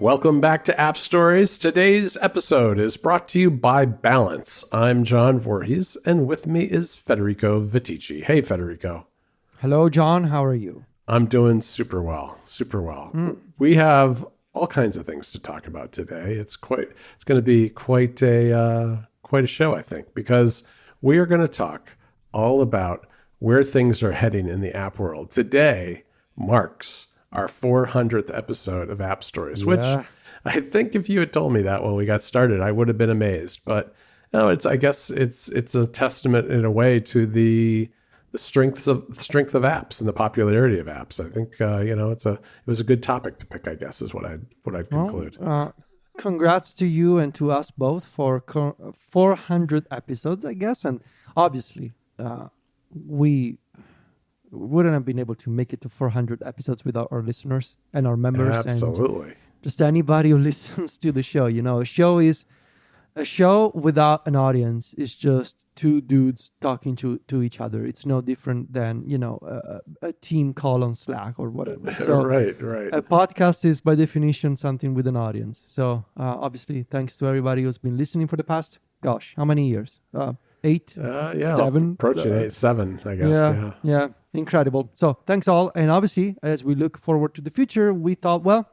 Welcome back to App Stories. Today's episode is brought to you by Balance. I'm John Voorhees, and with me is Federico Vitici. Hey, Federico. Hello, John. How are you? I'm doing super well. We have all kinds of things to talk about today. It's going to be quite a show, I think, because we are going to talk all about where things are heading in the app world. Today marks our 400th episode of App Stories, which I think if you had told me that when we got started, I would have been amazed. But no, I guess it's a testament in a way to the strength of apps and the popularity of apps. I think it was a good topic to pick, I guess, is what I'd conclude. Congrats to you and to us both for 400 episodes, I guess, and obviously we wouldn't have been able to make it to 400 episodes without our listeners and our members. Absolutely. And just anybody who listens to the show. A show without an audience is just two dudes talking to each other. It's no different than, a team call on Slack or whatever. So right. A podcast is by definition something with an audience. So obviously, thanks to everybody who's been listening for the past, how many years? 8, 7? Approaching 7, I guess. Yeah. Incredible. So thanks all. And obviously, as we look forward to the future, we thought,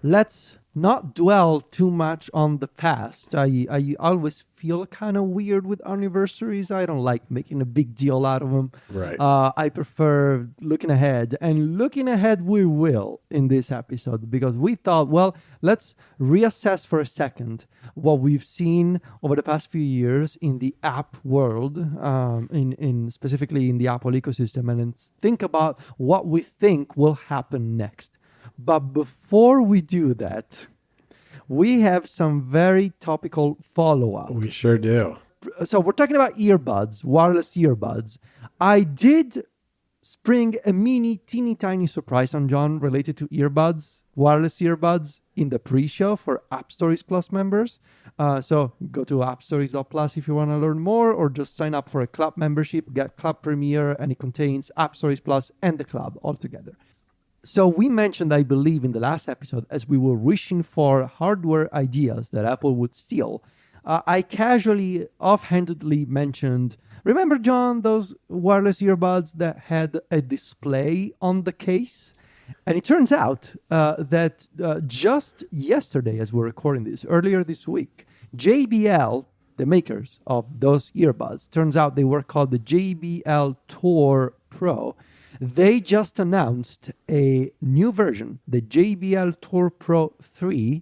let's not dwell too much on the past. I always feel kind of weird with anniversaries. I don't like making a big deal out of them. Right. I prefer looking ahead. And looking ahead we will in this episode, because we thought, let's reassess for a second what we've seen over the past few years in the app world, in specifically in the Apple ecosystem, and then think about what we think will happen next. But before we do that, we have some very topical follow-up. We sure do. So we're talking about earbuds, wireless earbuds. I did spring a teeny tiny surprise on John related to earbuds, wireless earbuds, in the pre-show for App Stories Plus members. So go to appstories.plus if you want to learn more, or just sign up for a club membership, get Club Premier, and it contains App Stories Plus and the club all together. So we mentioned, I believe, in the last episode, as we were wishing for hardware ideas that Apple would steal, I casually, offhandedly mentioned, remember, John, those wireless earbuds that had a display on the case? And it turns out that just yesterday, as we're recording this, earlier this week, JBL, the makers of those earbuds, turns out they were called the JBL Tour Pro. They just announced a new version, the JBL Tour Pro 3.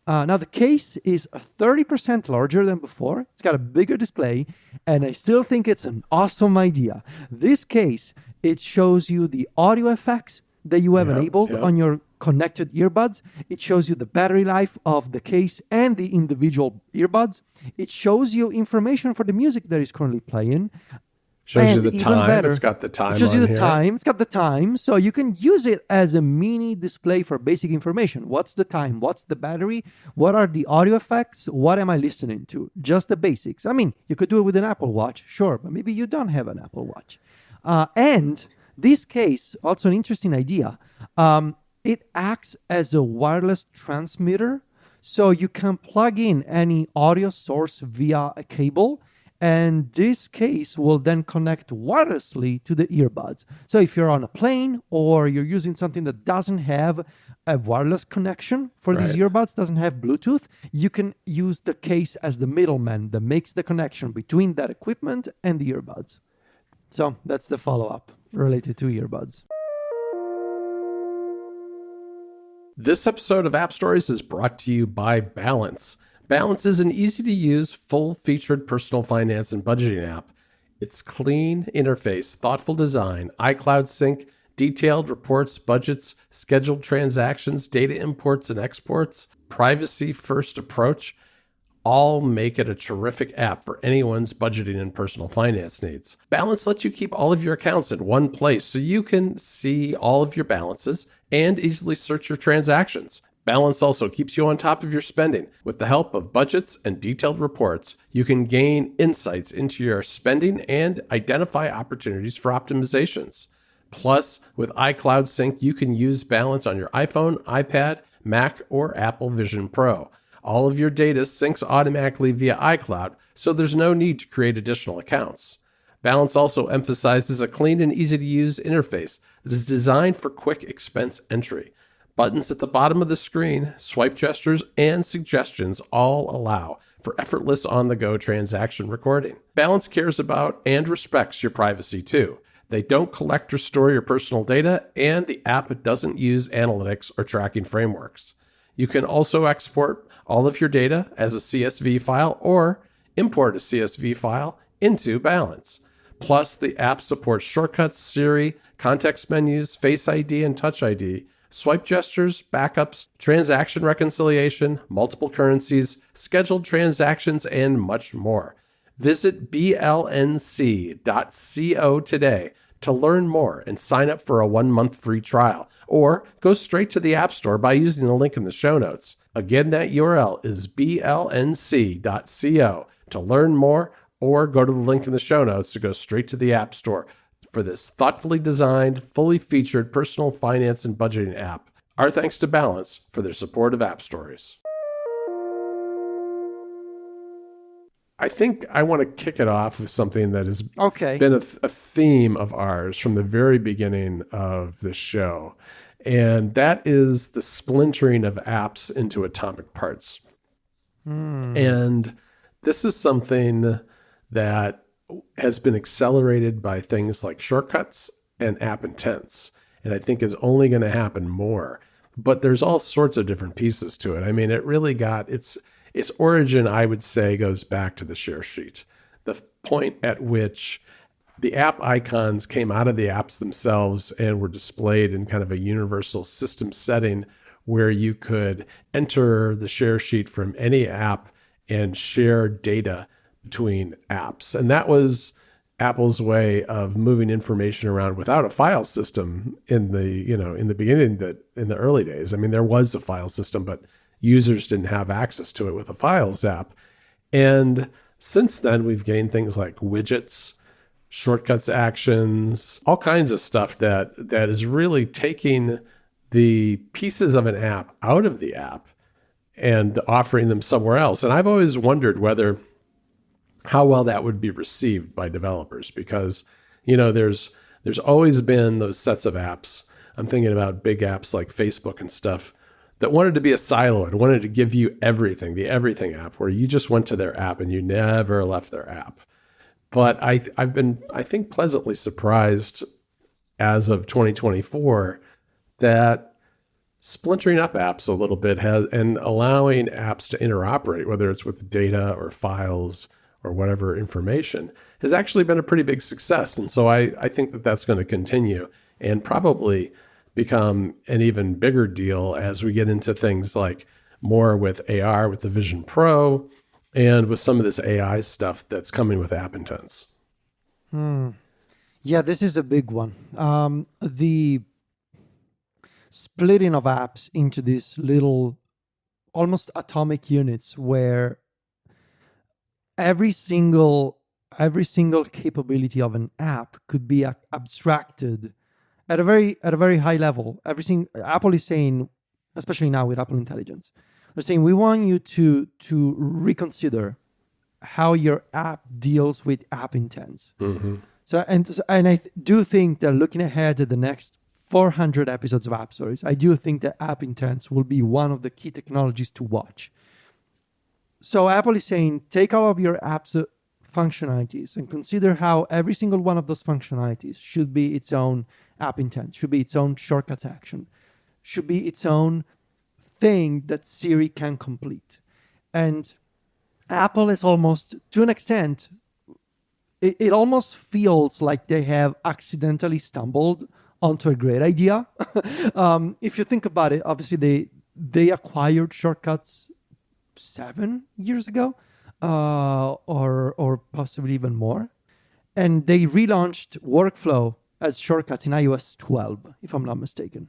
Now, the case is 30% larger than before. It's got a bigger display, and I still think it's an awesome idea. This case, it shows you the audio effects that you have enabled on your connected earbuds. It shows you the battery life of the case and the individual earbuds. It shows you information for the music that is currently playing. Shows you the time. Better, it's got the time. It shows you the here. time. It's got the time. So you can use it as a mini display for basic information. What's the time? What's the battery? What are the audio effects? What am I listening to? Just the basics. I mean, you could do it with an Apple Watch, sure, but maybe you don't have an Apple Watch. And this case, also an interesting idea, it acts as a wireless transmitter. So you can plug in any audio source via a cable, and this case will then connect wirelessly to the earbuds. So if you're on a plane or you're using something that doesn't have a wireless connection for these earbuds, doesn't have Bluetooth, you can use the case as the middleman that makes the connection between that equipment and the earbuds. So that's the follow-up related to earbuds. This episode of App Stories is brought to you by Balance. Balance is an easy-to-use, full-featured personal finance and budgeting app. Its clean interface, thoughtful design, iCloud sync, detailed reports, budgets, scheduled transactions, data imports and exports, privacy-first approach, all make it a terrific app for anyone's budgeting and personal finance needs. Balance lets you keep all of your accounts in one place so you can see all of your balances and easily search your transactions. Balance also keeps you on top of your spending. With the help of budgets and detailed reports, you can gain insights into your spending and identify opportunities for optimizations. Plus, with iCloud Sync, you can use Balance on your iPhone, iPad, Mac, or Apple Vision Pro. All of your data syncs automatically via iCloud, so there's no need to create additional accounts. Balance also emphasizes a clean and easy-to-use interface that is designed for quick expense entry. Buttons at the bottom of the screen, swipe gestures, and suggestions all allow for effortless on-the-go transaction recording. Balance cares about and respects your privacy too. They don't collect or store your personal data, and the app doesn't use analytics or tracking frameworks. You can also export all of your data as a CSV file or import a CSV file into Balance. Plus, the app supports shortcuts, Siri, context menus, Face ID and Touch ID, swipe gestures, backups, transaction reconciliation, multiple currencies, scheduled transactions, and much more. Visit blnc.co today to learn more and sign up for a 1-month free trial, or go straight to the App Store by using the link in the show notes. Again, that URL is blnc.co to learn more, or go to the link in the show notes to go straight to the App Store for this thoughtfully designed, fully featured personal finance and budgeting app. Our thanks to Balance for their support of App Stories. I think I want to kick it off with something that has been a theme of ours from the very beginning of this show, and that is the splintering of apps into atomic parts. And this is something that has been accelerated by things like shortcuts and app intents, and I think is only going to happen more. But there's all sorts of different pieces to it. I mean, it really got its origin, I would say, goes back to the share sheet. The point at which the app icons came out of the apps themselves and were displayed in kind of a universal system setting where you could enter the share sheet from any app and share data between apps. And that was Apple's way of moving information around without a file system in the beginning, in the early days. I mean, there was a file system, but users didn't have access to it with a Files app. And since then, we've gained things like widgets, shortcuts actions, all kinds of stuff that is really taking the pieces of an app out of the app and offering them somewhere else. And I've always wondered how well that would be received by developers, because, there's always been those sets of apps. I'm thinking about big apps like Facebook and stuff that wanted to be a silo and wanted to give you everything, the everything app, where you just went to their app and you never left their app. But I've been, I think, pleasantly surprised as of 2024 that splintering up apps a little bit and allowing apps to interoperate, whether it's with data or files or whatever information, has actually been a pretty big success. And so I think that that's going to continue and probably become an even bigger deal as we get into things like more with AR, with the Vision Pro, and with some of this AI stuff that's coming with app intents. Yeah, this is a big one. The splitting of apps into these little, almost atomic units where every single capability of an app could be abstracted at a very high level. Apple is saying, especially now with Apple Intelligence, they're saying we want you to reconsider how your app deals with app intents. Mm-hmm. So I do think that looking ahead at the next 400 episodes of App Stories, I do think that app intents will be one of the key technologies to watch. So Apple is saying, take all of your apps functionalities and consider how every single one of those functionalities should be its own app intent, should be its own shortcuts action, should be its own thing that Siri can complete. And Apple is almost, to an extent, it almost feels like they have accidentally stumbled onto a great idea. If you think about it, obviously they acquired shortcuts 7 years ago, or possibly even more. And they relaunched Workflow as shortcuts in iOS 12, if I'm not mistaken.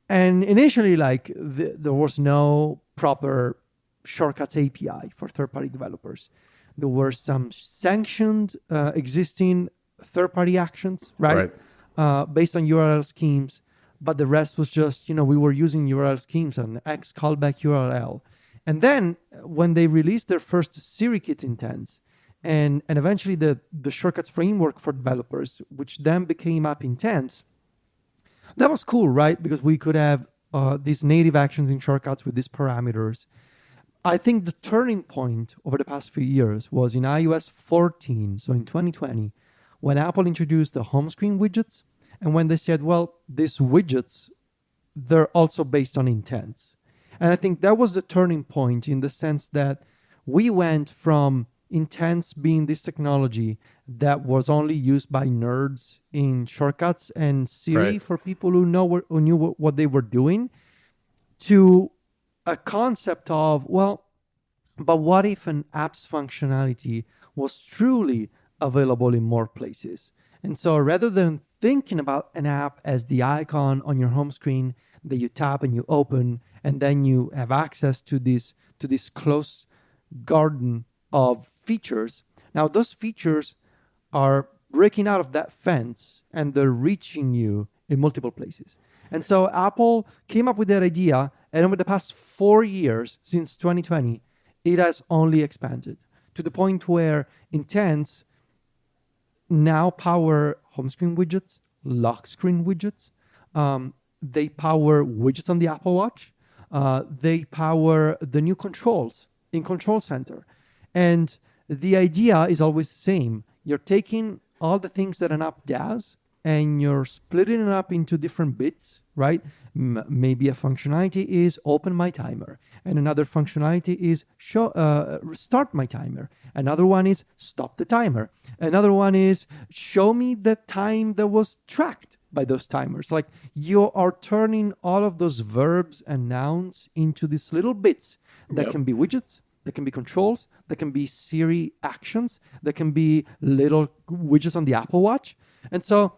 And initially, there was no proper shortcuts API for third-party developers. There were some sanctioned existing third-party actions, right? Based on URL schemes. but the rest was just, we were using URL schemes and X callback URL. And then when they released their first Siri Kit intents, and eventually the shortcuts framework for developers, which then became App Intents, that was cool, right? Because we could have these native actions in shortcuts with these parameters. I think the turning point over the past few years was in iOS 14, so in 2020, when Apple introduced the home screen widgets, and when they said, well, these widgets, they're also based on intents. And I think that was the turning point in the sense that we went from intents being this technology that was only used by nerds in shortcuts and Siri for people who knew what they were doing, to a concept of, well, but what if an app's functionality was truly available in more places? And so rather than thinking about an app as the icon on your home screen that you tap and you open, and then you have access to this close garden of features, now those features are breaking out of that fence and they're reaching you in multiple places. And so Apple came up with that idea, and over the past 4 years, since 2020, it has only expanded to the point where intents now power home screen widgets, lock screen widgets. They power widgets on the Apple Watch. They power the new controls in Control Center. And the idea is always the same. You're taking all the things that an app does and you're splitting it up into different bits, right? Maybe a functionality is open my timer, and another functionality is start my timer. Another one is stop the timer. Another one is show me the time that was tracked by those timers. Like, you are turning all of those verbs and nouns into these little bits that can be widgets, that can be controls, that can be Siri actions, that can be little widgets on the Apple Watch. And so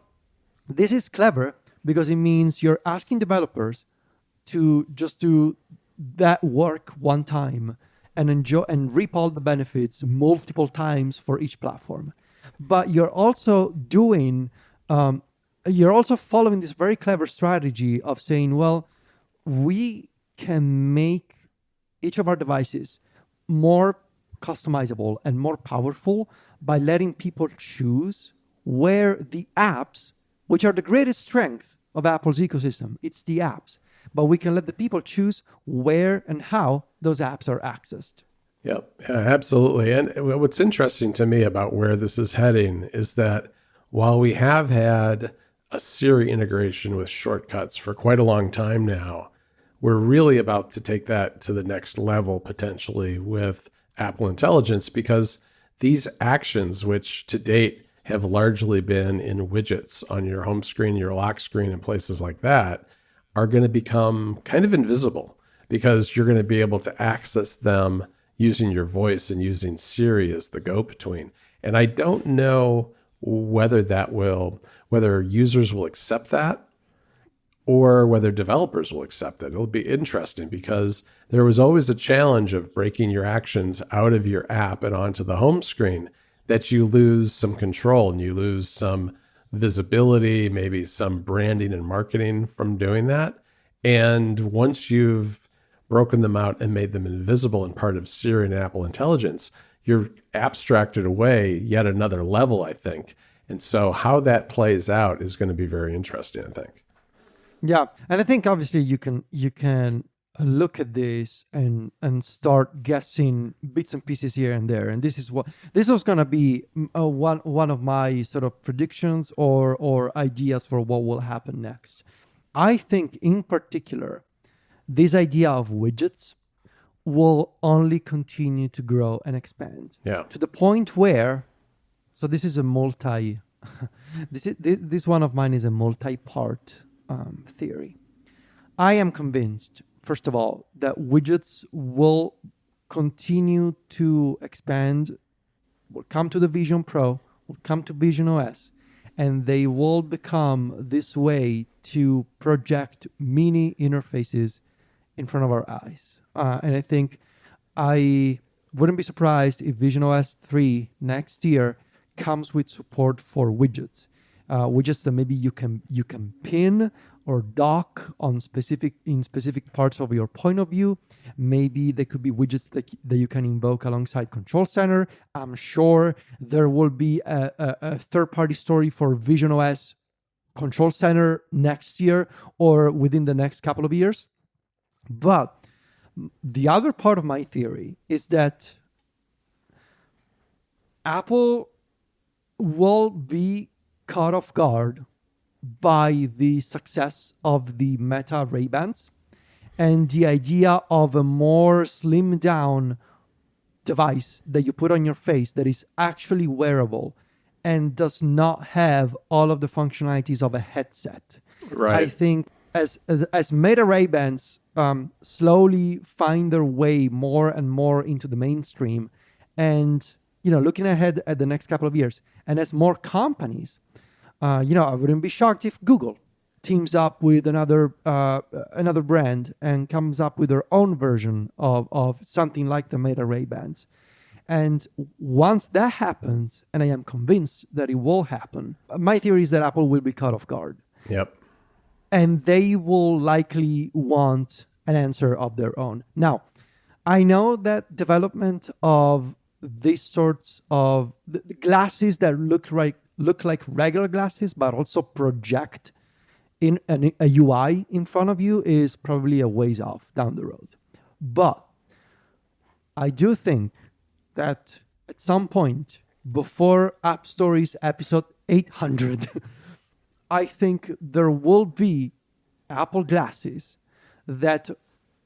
this is clever because it means you're asking developers to just do that work one time and enjoy and reap all the benefits multiple times for each platform. But you're also following this very clever strategy of saying, well, we can make each of our devices more customizable and more powerful by letting people choose where the apps, which are the greatest strength of Apple's ecosystem, it's the apps, but we can let the people choose where and how those apps are accessed. Yep, yeah, absolutely. And what's interesting to me about where this is heading is that while we have had a Siri integration with shortcuts for quite a long time now, we're really about to take that to the next level potentially with Apple Intelligence, because these actions, which to date have largely been in widgets on your home screen, your lock screen, and places like that, are going to become kind of invisible because you're going to be able to access them using your voice and using Siri as the go-between. And I don't know whether users will accept that or whether developers will accept it. It'll be interesting because there was always a challenge of breaking your actions out of your app and onto the home screen, that you lose some control and you lose some visibility, maybe some branding and marketing from doing that. And once you've broken them out and made them invisible and part of Siri and Apple Intelligence, you're abstracted away yet another level, I think. And so how that plays out is going to be very interesting, I think. Yeah, and I think obviously you can look at this and start guessing bits and pieces here and there. And this was going to be one of my sort of predictions or ideas for what will happen next. I think in particular, this idea of widgets will only continue to grow and expand to the point where, so this is a this one of mine is a multi-part theory. I am convinced, first of all, that widgets will continue to expand, will come to the Vision Pro, will come to Vision OS, and they will become this way to project mini interfaces in front of our eyes. And I think I wouldn't be surprised if Vision OS 3 next year comes with support for widgets. widgets that maybe you can pin or dock on specific parts of your point of view. Maybe there could be widgets that you can invoke alongside Control Center. I'm sure there will be a third-party story for Vision OS Control Center next year or within the next couple of years. But the other part of my theory is that Apple will be caught off guard by the success of the Meta Ray-Bans and the idea of a more slimmed down device that you put on your face that is actually wearable and does not have all of the functionalities of a headset. Right. I think as Meta Ray-Bans slowly find their way more and more into the mainstream, and looking ahead at the next couple of years, and as more companies, I wouldn't be shocked if Google teams up with another brand and comes up with their own version of something like the Meta Ray-Bans. And once that happens, and I am convinced that it will happen, my theory is that Apple will be caught off guard. Yep. And they will likely want an answer of their own. Now, I know that development of these sorts of the glasses that look like regular glasses, but also project in a UI in front of you is probably a ways off down the road. But I do think that at some point before App Stories episode 800, I think there will be Apple glasses that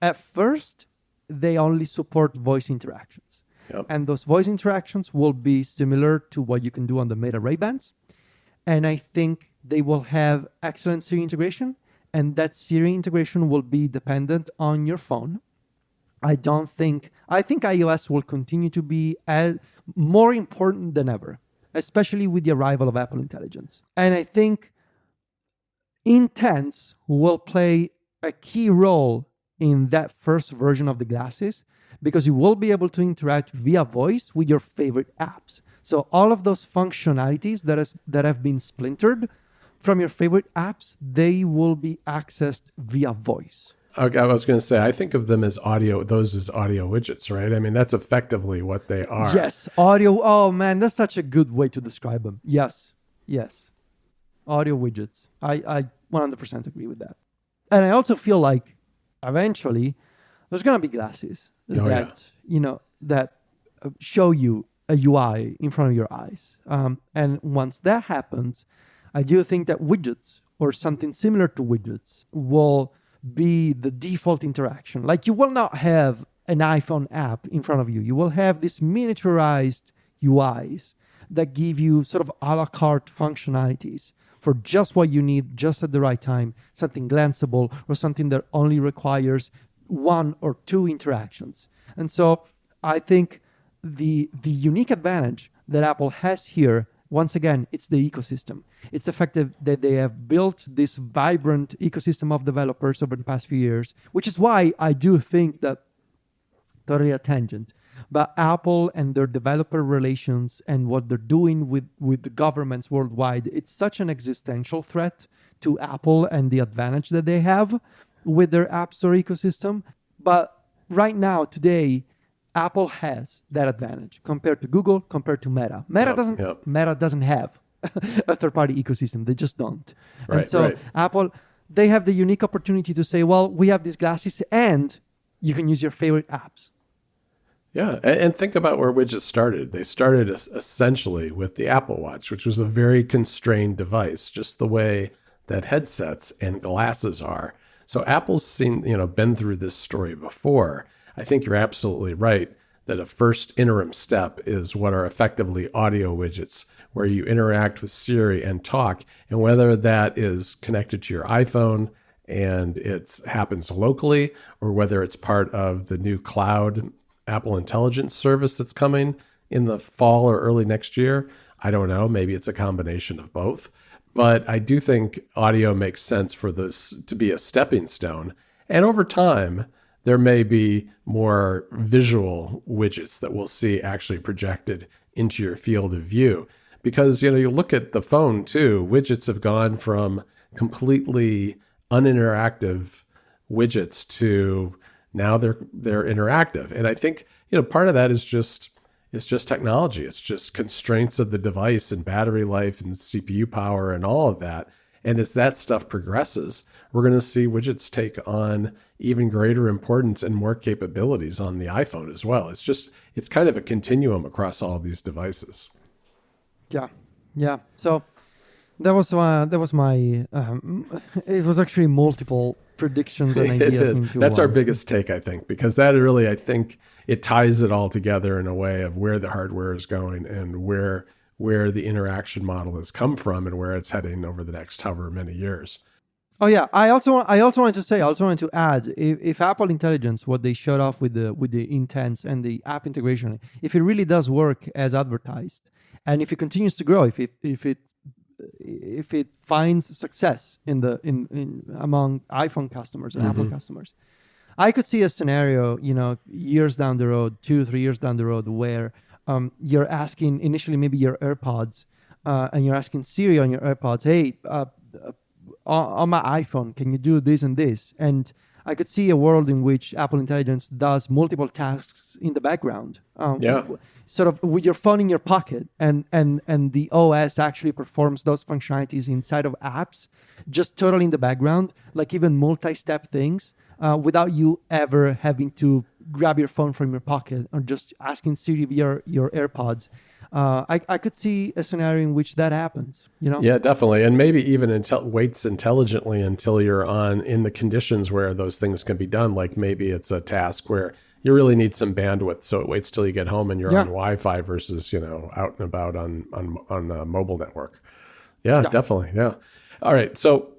at first they only support voice interactions. Yep. And those voice interactions will be similar to what you can do on the Meta Ray-Bans. And I think they will have excellent Siri integration, and that Siri integration will be dependent on your phone. I think iOS will continue to be more important than ever, especially with the arrival of Apple Intelligence. And I think Intents will play a key role in that first version of the glasses, because you will be able to interact via voice with your favorite apps. So all of those functionalities that have been splintered from your favorite apps, they will be accessed via voice. Okay, I was going to say, I think of them as audio widgets, right? I mean, that's effectively what they are. Yes, audio. Oh man, that's such a good way to describe them. Yes. Audio widgets. I 100% agree with that. And I also feel like eventually there's going to be glasses that show you a UI in front of your eyes. And once that happens, I do think that widgets or something similar to widgets will be the default interaction. Like, you will not have an iPhone app in front of you. You will have these miniaturized UIs that give you sort of a la carte functionalities for just what you need, just at the right time, something glanceable or something that only requires one or two interactions. And so I think the unique advantage that Apple has here, once again, it's the ecosystem. It's the fact that they have built this vibrant ecosystem of developers over the past few years, which is why I do think that, totally a tangent, but Apple and their developer relations and what they're doing with the governments worldwide, it's such an existential threat to Apple and the advantage that they have with their App Store ecosystem. But right now, today, Apple has that advantage compared to Google, compared to Meta. Meta doesn't have a third-party ecosystem. They just don't. Right, and so Apple, they have the unique opportunity to say, well, we have these glasses and you can use your favorite apps. Yeah, and think about where widgets started. They started essentially with the Apple Watch, which was a very constrained device, just the way that headsets and glasses are. So Apple's been through this story before. I think you're absolutely right that a first interim step is what are effectively audio widgets, where you interact with Siri and talk, and whether that is connected to your iPhone and it happens locally, or whether it's part of the new cloud Apple Intelligence service that's coming in the fall or early next year. I don't know. Maybe it's a combination of both. But I do think audio makes sense for this to be a stepping stone. And over time, there may be more visual widgets that we'll see actually projected into your field of view. because, you look at the phone too, widgets have gone from completely uninteractive widgets to now they're interactive. And I think, part of that is just technology. It's just constraints of the device and battery life and CPU power and all of that. And as that stuff progresses, we're going to see widgets take on even greater importance and more capabilities on the iPhone as well. It's kind of a continuum across all these devices. Yeah. So that was my. It was actually multiple predictions and ideas into That's one. our biggest take, I think, because that really, I think, it ties it all together in a way of where the hardware is going and where the interaction model has come from and where it's heading over the next however many years. Oh yeah, I also wanted to add, if Apple Intelligence, what they showed off with the intents and the app integration, if it really does work as advertised, and if it continues to grow, if it finds success in among iPhone customers and Apple customers, I could see a scenario, years down the road, 2-3 years down the road, where you're asking initially maybe your AirPods, and you're asking Siri on your AirPods, hey, on my iPhone, can you do this and this? And I could see a world in which Apple Intelligence does multiple tasks in the background. Sort of with your phone in your pocket, and the OS actually performs those functionalities inside of apps, just totally in the background, like even multi-step things, without you ever having to grab your phone from your pocket or just asking Siri via your AirPods. I could see a scenario in which that happens, Yeah, definitely. And maybe even waits intelligently until you're in the conditions where those things can be done. Like maybe it's a task where you really need some bandwidth, so it waits till you get home and you're on Wi-Fi versus, out and about on a mobile network. Yeah, definitely. Yeah. All right. So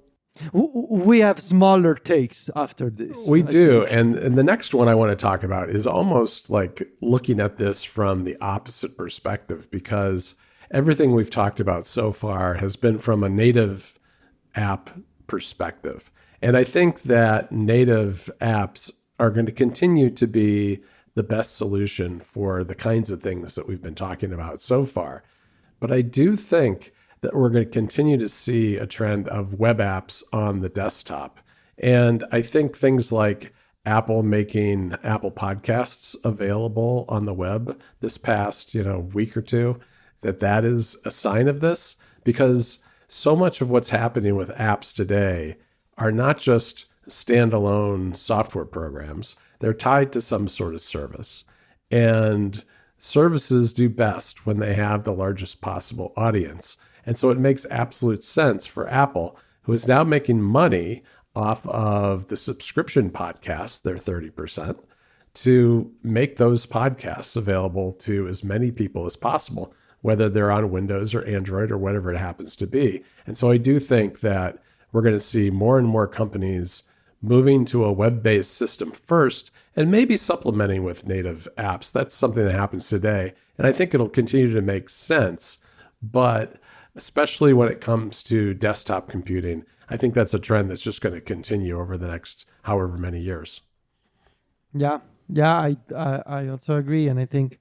we have smaller takes after this. We do. And the next one I want to talk about is almost like looking at this from the opposite perspective, because everything we've talked about so far has been from a native app perspective. And I think that native apps are going to continue to be the best solution for the kinds of things that we've been talking about so far. But I do think that we're going to continue to see a trend of web apps on the desktop. And I think things like Apple making Apple Podcasts available on the web this past, week or two, that is a sign of this, because so much of what's happening with apps today are not just standalone software programs. They're tied to some sort of service. And services do best when they have the largest possible audience. And so it makes absolute sense for Apple, who is now making money off of the subscription podcasts, their 30%, to make those podcasts available to as many people as possible, whether they're on Windows or Android or whatever it happens to be. And so I do think that we're going to see more and more companies moving to a web-based system first and maybe supplementing with native apps. That's something that happens today. And I think it'll continue to make sense. But especially when it comes to desktop computing, I think that's a trend that's just going to continue over the next however many years. Yeah, I also agree. And I think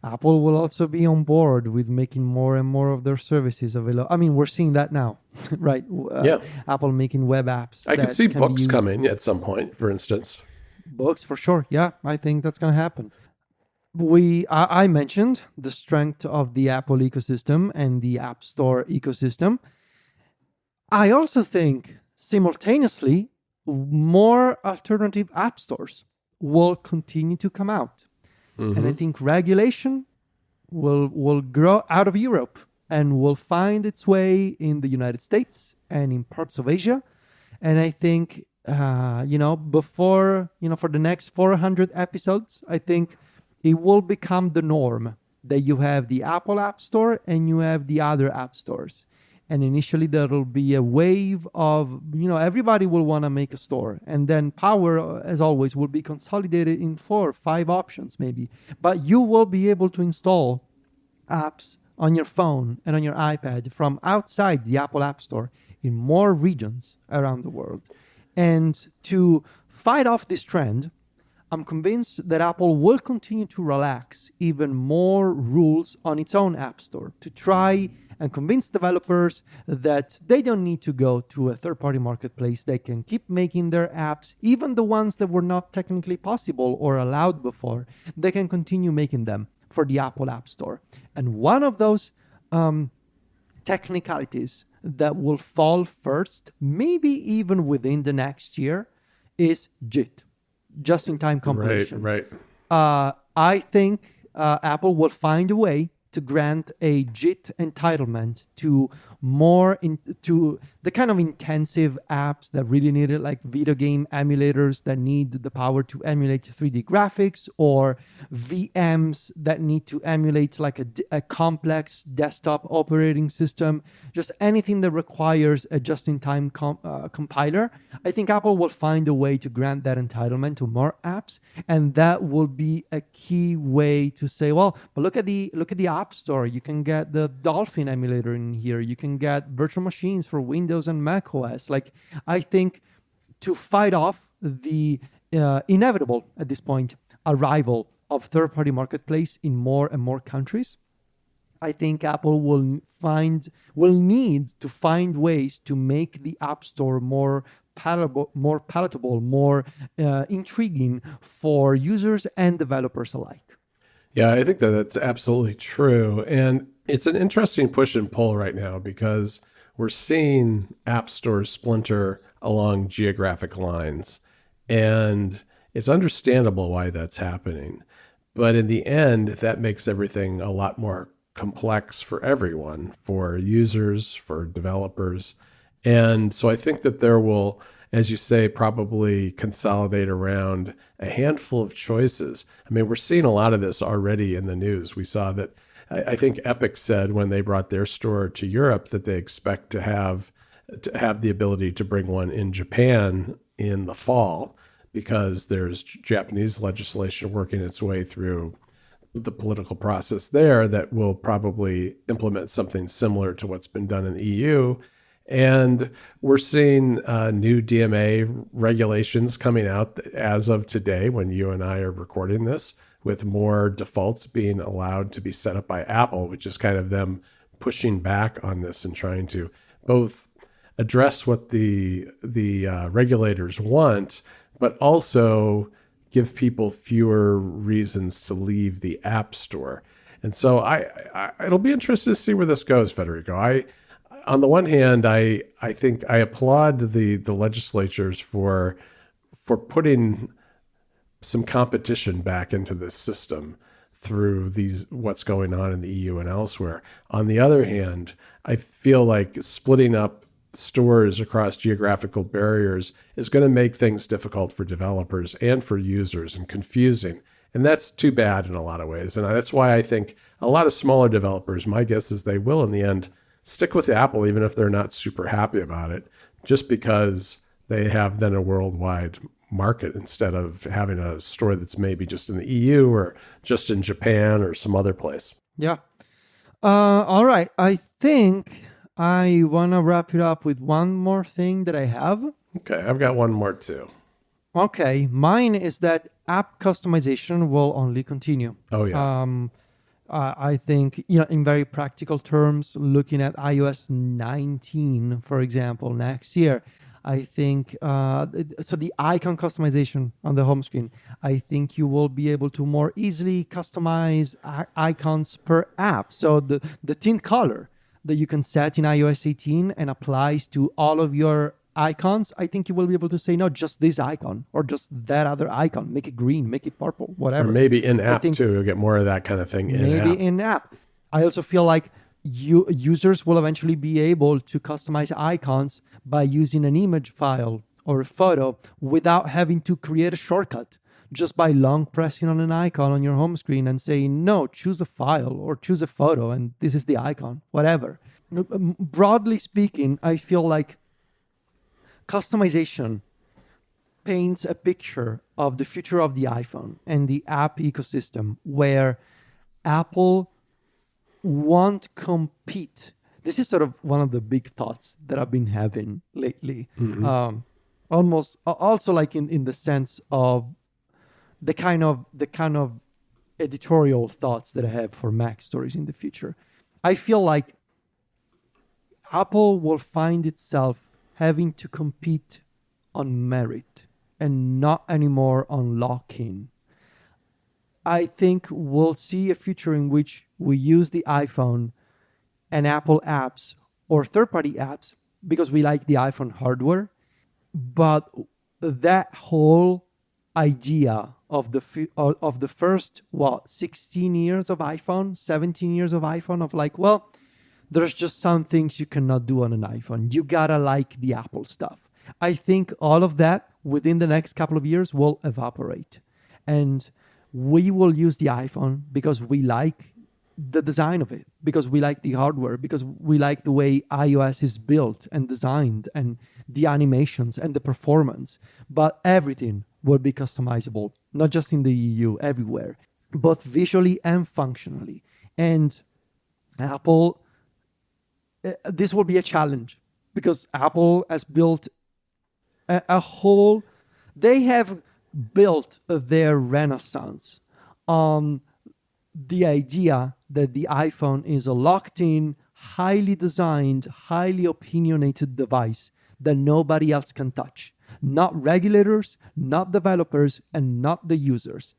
Apple will also be on board with making more and more of their services available. I mean, we're seeing that now, right? Apple making web apps. I could see books coming at some point, for instance. Books, for sure. Yeah, I think that's going to happen. I mentioned the strength of the Apple ecosystem and the App Store ecosystem. I also think simultaneously more alternative app stores will continue to come out. And I think regulation will grow out of Europe and will find its way in the United States and in parts of Asia. And I think, for the next 400 episodes, I think it will become the norm that you have the Apple App Store and you have the other app stores. And initially there will be a wave of, everybody will want to make a store. And then power, as always, will be consolidated in 4 or 5 options maybe. But you will be able to install apps on your phone and on your iPad from outside the Apple App Store in more regions around the world. And to fight off this trend, I'm convinced that Apple will continue to relax even more rules on its own App Store to try and convince developers that they don't need to go to a third-party marketplace. They can keep making their apps, even the ones that were not technically possible or allowed before. They can continue making them for the Apple App Store. And one of those technicalities that will fall first, maybe even within the next year, is JIT, just-in-time compilation. Right. I think Apple will find a way to grant a JIT entitlement to to the kind of intensive apps that really need it, like video game emulators that need the power to emulate 3D graphics, or VMs that need to emulate like a complex desktop operating system, just anything that requires a just-in-time compiler. I think Apple will find a way to grant that entitlement to more apps, and that will be a key way to say, well, but look at the App Store. You can get the Dolphin emulator in here. You can get virtual machines for Windows and Mac OS. Like, I think to fight off the inevitable, at this point, arrival of third-party marketplace in more and more countries, I think Apple will need to find ways to make the App Store more palatable, more intriguing for users and developers alike. Yeah, I think that's absolutely true. And it's an interesting push and pull right now because we're seeing app stores splinter along geographic lines. And it's understandable why that's happening. But in the end, that makes everything a lot more complex for everyone, for users, for developers. And so I think that there will, as you say, probably consolidate around a handful of choices. I mean, we're seeing a lot of this already in the news. We saw that, I think Epic said when they brought their store to Europe that they expect to have the ability to bring one in Japan in the fall, because there's Japanese legislation working its way through the political process there that will probably implement something similar to what's been done in the EU. And we're seeing new DMA regulations coming out as of today when you and I are recording this, with more defaults being allowed to be set up by Apple, which is kind of them pushing back on this and trying to both address what the regulators want, but also give people fewer reasons to leave the App Store. And so it'll be interesting to see where this goes, Federico. On the one hand, I think I applaud the legislatures for putting some competition back into this system through what's going on in the EU and elsewhere. On the other hand, I feel like splitting up stores across geographical barriers is going to make things difficult for developers and for users and confusing. And that's too bad in a lot of ways. And that's why I think a lot of smaller developers, my guess is they will in the end stick with Apple, even if they're not super happy about it, just because they have then a worldwide market instead of having a store that's maybe just in the EU or just in Japan or some other place. Yeah. All right. I think I want to wrap it up with one more thing that I have. Okay. I've got one more too. Okay. Mine is that app customization will only continue. Oh, yeah. I think, in very practical terms, looking at iOS 19, for example, next year, I think, so the icon customization on the home screen, I think you will be able to more easily customize icons per app. So the tint color that you can set in iOS 18 and applies to all of your icons, I think you will be able to say, no, just this icon or just that other icon. Make it green, make it purple, whatever. Or maybe in-app too. You'll get more of that kind of thing in-app. Maybe in-app. I also feel like users will eventually be able to customize icons by using an image file or a photo without having to create a shortcut, just by long pressing on an icon on your home screen and saying, no, choose a file or choose a photo and this is the icon, whatever. Broadly speaking, I feel like customization paints a picture of the future of the iPhone and the app ecosystem where Apple won't compete. This is sort of one of the big thoughts that I've been having lately. Mm-hmm. Almost also like in the sense of the kind of editorial thoughts that I have for Mac stories in the future. I feel like Apple will find itself having to compete on merit and not anymore on lock-in. I think we'll see a future in which we use the iPhone and Apple apps or third-party apps because we like the iPhone hardware, but that whole idea of the first 16 years of iPhone, 17 years of iPhone, of like, well, there's just some things you cannot do on an iPhone. You gotta like the Apple stuff. I think all of that within the next couple of years will evaporate, and we will use the iPhone because we like the design of it, because we like the hardware, because we like the way iOS is built and designed and the animations and the performance. But everything will be customizable, not just in the EU, everywhere, both visually and functionally. And Apple, this will be a challenge because Apple has built a whole, they have built their renaissance on the idea that the iPhone is a locked-in, highly designed, highly opinionated device that nobody else can touch. Not regulators, not developers, and not the users.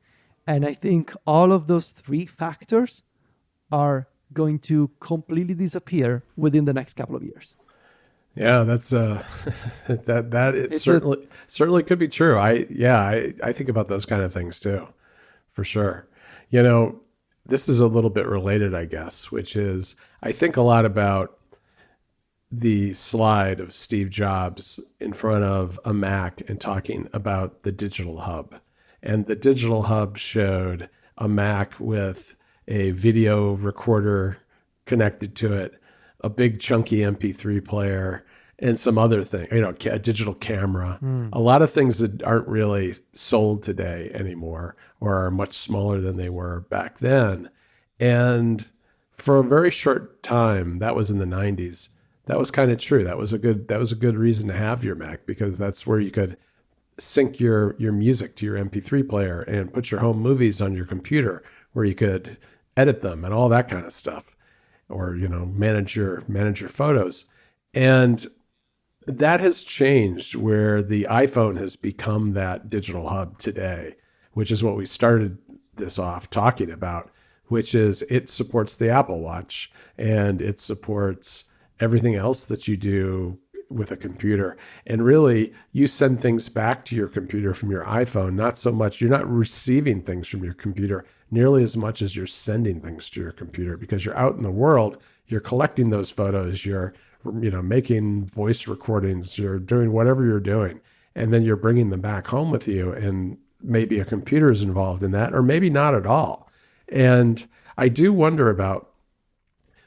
And I think all of those three factors are going to completely disappear within the next couple of years. Yeah, that's that it certainly could be true. I think about those kind of things too, for sure. You know, this is a little bit related, I guess, which is I think a lot about the slide of Steve Jobs in front of a Mac and talking about the digital hub. And the digital hub showed a Mac with a video recorder connected to it, a big chunky MP3 player, and some other thing, a digital camera. A lot of things that aren't really sold today anymore or are much smaller than they were back then. And for a very short time, that was in the 90s, that was kind of true. That was a good reason to have your Mac, because that's where you could sync your music to your MP3 player and put your home movies on your computer where you could edit them and all that kind of stuff, or manage your photos. And that has changed, where the iPhone has become that digital hub today, which is what we started this off talking about, which is it supports the Apple Watch and it supports everything else that you do with a computer. And really, you send things back to your computer from your iPhone, not so much, you're not receiving things from your computer nearly as much as you're sending things to your computer, because you're out in the world, you're collecting those photos, you're making voice recordings, you're doing whatever you're doing, and then you're bringing them back home with you, and maybe a computer is involved in that, or maybe not at all. And I do wonder about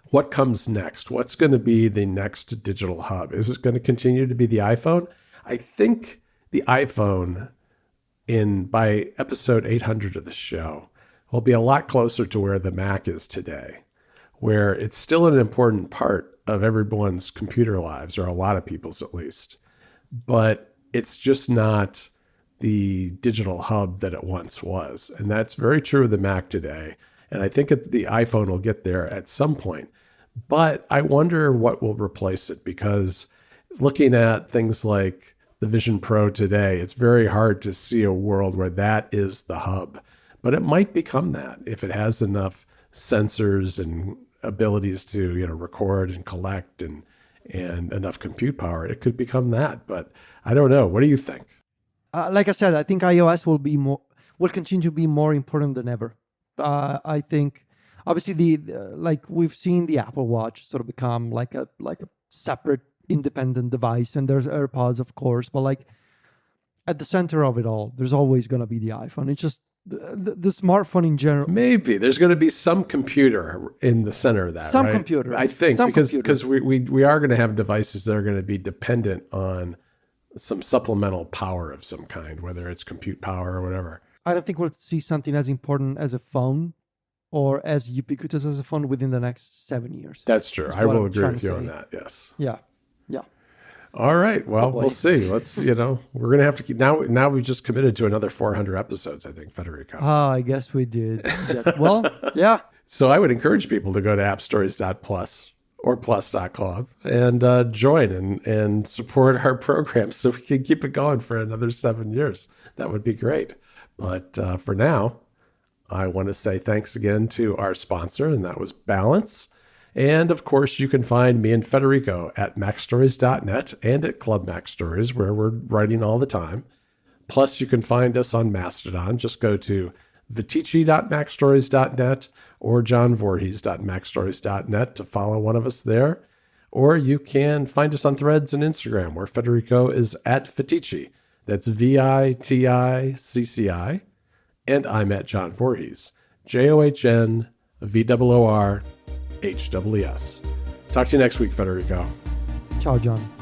what comes next. What's going to be the next digital hub? Is it going to continue to be the iPhone? I think the iPhone, by episode 800 of the show, will be a lot closer to where the Mac is today, where it's still an important part of everyone's computer lives, or a lot of people's at least. But it's just not the digital hub that it once was. And that's very true of the Mac today. And I think the iPhone will get there at some point. But I wonder what will replace it, because looking at things like the Vision Pro today, it's very hard to see a world where that is the hub. But it might become that if it has enough sensors and abilities to record and collect and enough compute power. It could become that. But I don't know. What do you think? Like I said, I think iOS will continue to be more important than ever. I think obviously like we've seen the Apple Watch sort of become like a separate independent device, and there's AirPods, of course, but like at the center of it all, there's always going to be the iPhone. It's just the smartphone in general. Maybe there's going to be some computer in the center of that. Some right? Computer, I think, because we are going to have devices that are going to be dependent on some supplemental power of some kind, whether it's compute power or whatever. I don't think we'll see something as important as a phone or as ubiquitous as a phone within the next 7 years. That's true. I will agree with you on that. Yes. Yeah. All right. Well, boy. we'll see. Let's, we're going to have to keep now we've just committed to another 400 episodes, I think, Federico. I guess we did. Yes. Well, yeah. So I would encourage people to go to appstories.plus or plus.club and join and support our program so we can keep it going for another 7 years. That would be great. But for now, I want to say thanks again to our sponsor, and that was Balance. And of course, you can find me and Federico at macstories.net and at Club MacStories, where we're writing all the time. Plus, you can find us on Mastodon. Just go to vitici.macstories.net or johnvorhees.macstories.net to follow one of us there. Or you can find us on Threads and Instagram, where Federico is at Vitici. That's VITICCI. And I'm at John Voorhees. JOHNVOORHWS. Talk to you next week, Federico. Ciao, John.